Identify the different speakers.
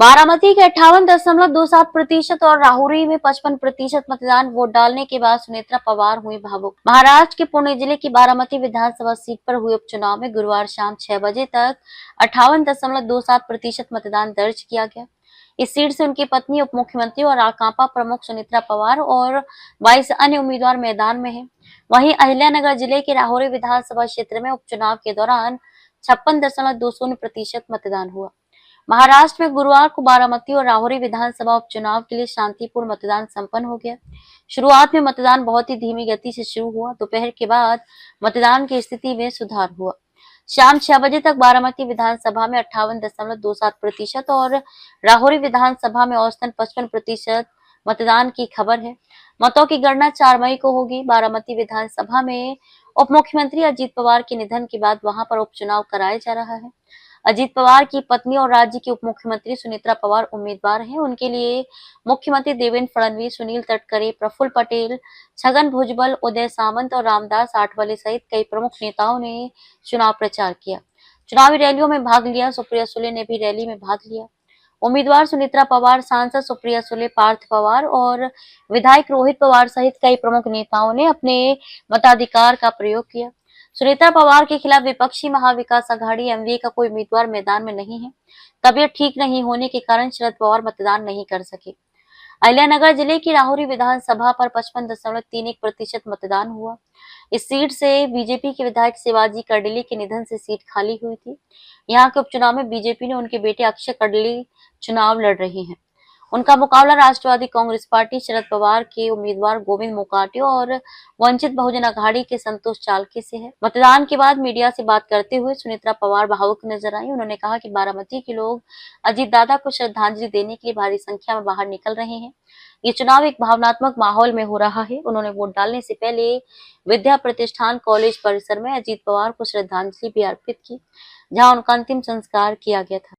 Speaker 1: बारामती के 58.27% और राहुरी में 55% मतदान। वोट डालने के बाद सुनेत्रा पवार हुई भावुक। महाराष्ट्र के पुणे जिले की बारामती विधानसभा सीट पर हुए उपचुनाव में गुरुवार शाम 6 बजे तक 58.27% मतदान दर्ज किया गया। इस सीट से उनकी पत्नी उप मुख्यमंत्री और राकांपा प्रमुख सुनेत्रा पवार और 22 अन्य उम्मीदवार मैदान में हैं। वहीं अहिल्यानगर जिले के राहुरी विधानसभा क्षेत्र में उपचुनाव के दौरान 56.20% मतदान हुआ। महाराष्ट्र में गुरुवार को बारामती और राहुरी विधानसभा उपचुनाव के लिए शांतिपूर्ण मतदान संपन्न हो गया। शुरुआत में मतदान बहुत ही धीमी गति से शुरू हुआ। दोपहर के बाद मतदान की स्थिति में सुधार हुआ। शाम 6 बजे तक बारामती विधानसभा में 58.27% और राहुरी विधानसभा में औसतन 55% मतदान की खबर है। मतों की गणना 4 मई को होगी। बारामती विधानसभा में उप मुख्यमंत्री अजीत पवार के निधन के बाद वहां पर उपचुनाव कराया जा रहा है। अजीत पवार की पत्नी और राज्य की उप मुख्यमंत्री सुनेत्रा पवार उम्मीदवार हैं। उनके लिए मुख्यमंत्री देवेंद्र फडणवीस, सुनील तटकरे, प्रफुल्ल पटेल, छगन भुजबल, उदय सामंत और रामदास आठवले सहित कई प्रमुख नेताओं ने चुनाव प्रचार किया, चुनावी रैलियों में भाग लिया। सुप्रिया सुले ने भी रैली में भाग लिया। उम्मीदवार सुनेत्रा पवार, सांसद सुप्रिया सुले, पार्थ पवार और विधायक रोहित पवार सहित कई प्रमुख नेताओं ने अपने मताधिकार का प्रयोग किया। सुनेत्रा पवार के खिलाफ विपक्षी महाविकास आघाड़ी एमवीए का कोई उम्मीदवार मैदान में नहीं है। तबीयत ठीक नहीं होने के कारण शरद पवार मतदान नहीं कर सके। अहिल्यानगर जिले की राहुरी विधानसभा पर 55.31% मतदान हुआ। इस सीट से बीजेपी के विधायक शिवाजी कर्डिले के निधन से सीट खाली हुई थी। यहाँ के उपचुनाव में बीजेपी ने उनके बेटे अक्षय कर्डिले चुनाव लड़ रहे हैं। उनका मुकाबला राष्ट्रवादी कांग्रेस पार्टी शरद पवार के उम्मीदवार गोविंद मोकाटे और वंचित बहुजन अघाड़ी के संतोष चालके से है। मतदान के बाद मीडिया से बात करते हुए सुनेत्रा पवार भावुक नजर आई। उन्होंने कहा कि बारामती के लोग अजीत दादा को श्रद्धांजलि देने के लिए भारी संख्या में बाहर निकल रहे हैं। ये चुनाव एक भावनात्मक माहौल में हो रहा है। उन्होंने वोट डालने से पहले विद्या प्रतिष्ठान कॉलेज परिसर में अजीत पवार को श्रद्धांजलि भी अर्पित की, जहाँ उनका अंतिम संस्कार किया गया था।